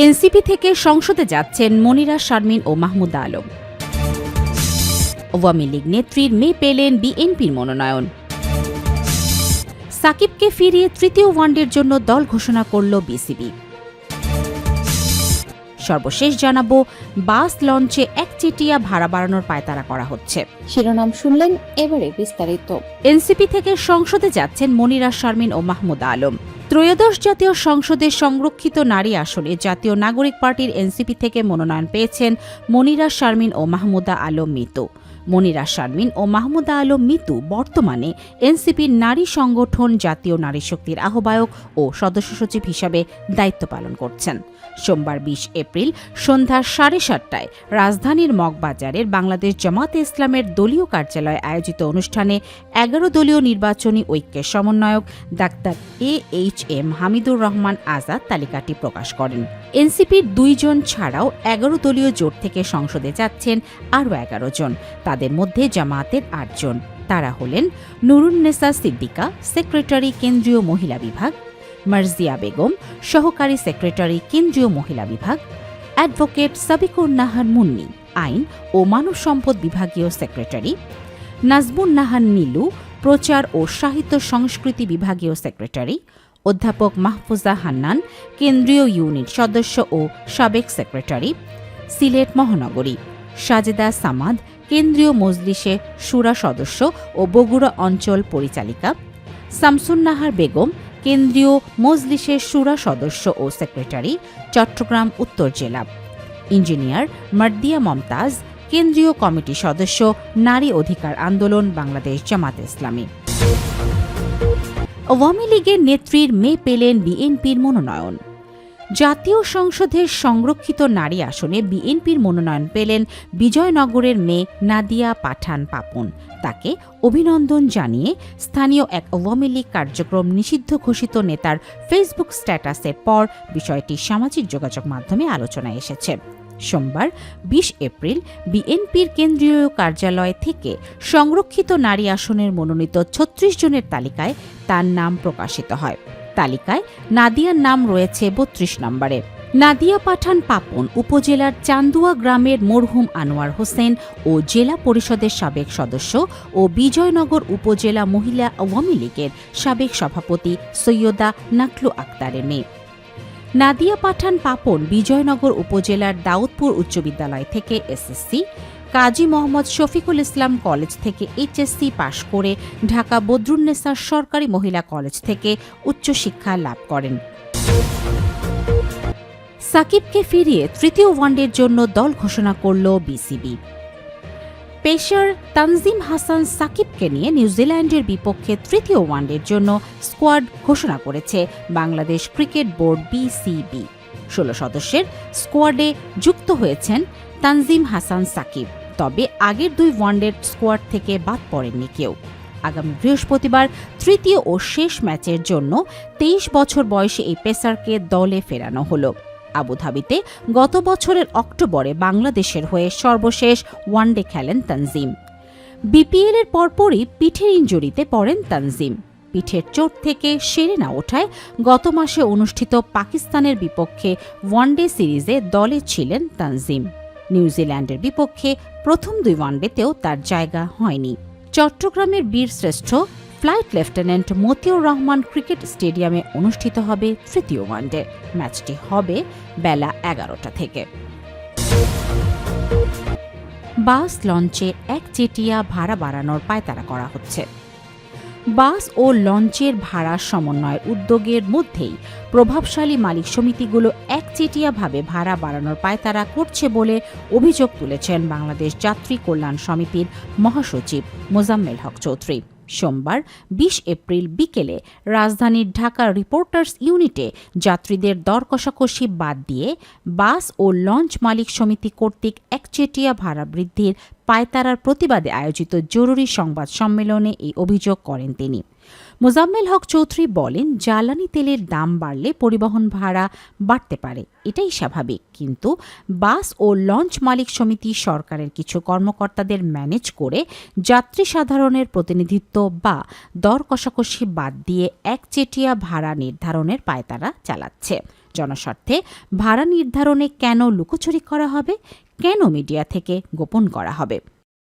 NCP থেকে সংসদে যাচ্ছেন মনিরা শারমিন ও মাহমুদা আলম। আওয়ামী লীগ নেত্রীর মেয়ে পেলেন বিএনপির মনোনয়ন। সাকিবকে ফিরিয়ে তৃতীয় ওয়ানডের জন্য দল ঘোষণা করল বিসিবি। সর্বশেষ জানাবো, বাস লঞ্চে একচেটিয়া ভাড়া বাড়ানোর পায়তারা করা হচ্ছে। শিরোনাম শুনলেন, এবারে বিস্তারিত। এনসিপি থেকে সংসদে যাচ্ছেন মনিরা শারমিন ও মাহমুদা আলম। ত্রয়োদশ জাতীয় সংসদের সংরক্ষিত নারী আসনে জাতীয় নাগরিক পার্টির এনসিপি থেকে মনোনয়ন পেয়েছেন মনিরা শারমিন ও মাহমুদা আলম মিতু। মনিরা শারমিন ও মাহমুদা আলম মিতু বর্তমানে এনসিপির নারী সংগঠন জাতীয় নারী শক্তির আহ্বায়ক ও সদস্য সচিব হিসাবে দায়িত্ব পালন করছেন। সোমবার ২০ এপ্রিল সন্ধ্যা ৭:৩০টায় রাজধানীর মগবাজারের বাংলাদেশ জামাতে ইসলামের দলীয় কার্যালয়ে আয়োজিত অনুষ্ঠানে ১১ দলীয় নির্বাচনী ঐক্যের সমন্বয়ক ডাক্তার AHM হামিদুর রহমান আজাদ তালিকাটি প্রকাশ করেন। এনসিপির ২ জন ছাড়াও ১১ দলীয় জোট থেকে সংসদে যাচ্ছেন আরও ১১ জন। তাদের মধ্যে জামায়াতের ৮ জন। তারা হলেন নুরুন্নেসা সিদ্দিকা, সেক্রেটারি কেন্দ্রীয় মহিলা বিভাগ; মার্জিয়া বেগম, সহকারী সেক্রেটারি কেন্দ্রীয় মহিলা বিভাগ; অ্যাডভোকেট সাবিকুর নাহার মুন্নি, আইন ও মানব সম্পদ বিভাগীয় সেক্রেটারি; নাজমুন নাহার নীলু, প্রচার ও সাহিত্য সংস্কৃতি বিভাগীয় সেক্রেটারি; অধ্যাপক মাহফুজা হান্নান, কেন্দ্রীয় ইউনিট সদস্য ও সাবেক সেক্রেটারি; সিলেট মহানগরী সাজেদা সামাদ, কেন্দ্রীয় মজলিসে শুরা সদস্য ও বগুড়া অঞ্চল পরিচালিকা; শামসুন্নাহার বেগম, কেন্দ্রীয় মজলিসের শুরা সদস্য ও সেক্রেটারি, চট্টগ্রাম উত্তর জেলা; ইঞ্জিনিয়ার মার্দিয়া মমতাজ, কেন্দ্রীয় কমিটি সদস্য, নারী অধিকার আন্দোলন বাংলাদেশ জামাতে ইসলামী। আওয়ামী লীগের নেত্রীর মেয়ে পেলেন বিএনপির মনোনয়ন। জাতীয় সংসদের সংরক্ষিত নারী আসনে বিএনপির মনোনয়ন পেলেন বিজয়নগরের মেয়ে নাদিয়া পাঠান পাপন। তাকে অভিনন্দন জানিয়ে স্থানীয় এক আওয়ামী লীগ কার্যক্রম নিষিদ্ধ ঘোষিত নেতার ফেসবুক স্ট্যাটাসের পর বিষয়টি সামাজিক যোগাযোগ মাধ্যমে আলোচনায় এসেছে। সোমবার ২০ এপ্রিল বিএনপির কেন্দ্রীয় কার্যালয় থেকে সংরক্ষিত নারী আসনের মনোনীত ৩৬ জনের তালিকায় তার নাম প্রকাশিত হয়। তালিকায় নাদিয়ার নাম রয়েছে ৩২ নম্বরে। নাদিয়া পাঠান পাপন উপজেলার চান্দুয়া গ্রামের মরহুম আনোয়ার হোসেন ও জেলা পরিষদের সাবেক সদস্য ও বিজয়নগর উপজেলা মহিলা আওয়ামী লীগের সাবেক সভাপতি সৈয়দা নাকলু আক্তারের মেয়ে। নাদিয়া পাঠান পাপন বিজয়নগর উপজেলার দাউদপুর উচ্চ বিদ্যালয় থেকে এসএসসি, কাজী মোহাম্মদ শফিকুল ইসলাম কলেজ থেকে এইচএসসি পাশ করে ঢাকা বদরুন্নেসা সরকারি মহিলা কলেজ থেকে উচ্চশিক্ষা লাভ করেন। সাকিবকে ফিরিয়ে তৃতীয় ওয়ানডের জন্য দল ঘোষণা করল বিসিবি। পেসার তানজিম হাসান সাকিবকে নিয়ে নিউজিল্যান্ডের বিপক্ষে তৃতীয় ওয়ানডের জন্য স্কোয়াড ঘোষণা করেছে বাংলাদেশ ক্রিকেট বোর্ড বিসিবি। ১৬ সদস্যের স্কোয়াডে যুক্ত হয়েছেন তানজিম হাসান সাকিব। তবে আগের ২ ওয়ানডের স্কোয়াড থেকে বাদ পড়েননি কেউ। আগামী বৃহস্পতিবার তৃতীয় ও শেষ ম্যাচের জন্য ২৩ বছর বয়সী এই পেসারকে দলে ফেরানো হলো। আবুধাবিতে গত বছরের অক্টোবরে বাংলাদেশের হয়ে সর্বশেষ ওয়ানডে খেলেন তানজিম। বিপিএলের পরপরই পিঠের ইনজুরিতে পড়েন তানজিম। পিঠের চোট থেকে সেরে না ওঠায় গত মাসে অনুষ্ঠিত পাকিস্তানের বিপক্ষে ওয়ানডে সিরিজে দলে ছিলেন তানজিম। নিউজিল্যান্ডের বিপক্ষে প্রথম ২ ওয়ানডেতেও তার জায়গা হয়নি। চট্টগ্রামের বীরশ্রেষ্ঠ flight lieutenant Motiur Rahman cricket স্টেডিয়ামে অনুষ্ঠিত হবে তৃতীয় ওয়ানডে। ম্যাচটি হবে বেলা ১১টা থেকে। বাস লঞ্চে একচেটিয়া ভাড়া বাড়ানোর পায়তারা করা হচ্ছে। বাস ও লঞ্চের ভাড়া সমন্বয়ের উদ্যোগের মধ্যেই প্রভাবশালী মালিক সমিতিগুলো একচেটিয়াভাবে ভাড়া বাড়ানোর পায়তারা করছে বলে অভিযোগ তুলেছেন বাংলাদেশ যাত্রী কল্যাণ সমিতির মহাসচিব মোজাম্মেল হক চৌধুরী। সোমবার ২০ এপ্রিল বিকেলে রাজধানীর ঢাকা রিপোর্টার্স ইউনিটে যাত্রীদের দর কষাকষি বাদ দিয়ে বাস ও লঞ্চ মালিক সমিতি কর্তৃক একচেটিয়া ভাড়া বৃদ্ধির পায়তারার প্রতিবাদে আয়োজিত জরুরি সংবাদ সম্মেলনে এই অভিযোগ করেন তিনি। মোজাম্মেল হক চৌধুরী বলেন, জ্বালানি তেলের দাম বাড়লে পরিবহন ভাড়া বাড়তে পারে, এটাই স্বাভাবিক। কিন্তু বাস ও লঞ্চ মালিক সমিতি সরকারের কিছু কর্মকর্তাদের ম্যানেজ করে যাত্রী সাধারণের প্রতিনিধিত্ব বা দর কষাকষি বাদ দিয়ে একচেটিয়া ভাড়া নির্ধারণের পায়তারা চালাচ্ছে। জনস্বার্থে ভাড়া নির্ধারণে কেন লুকোচুরি করা হবে, কেন মিডিয়া থেকে গোপন করা হবে?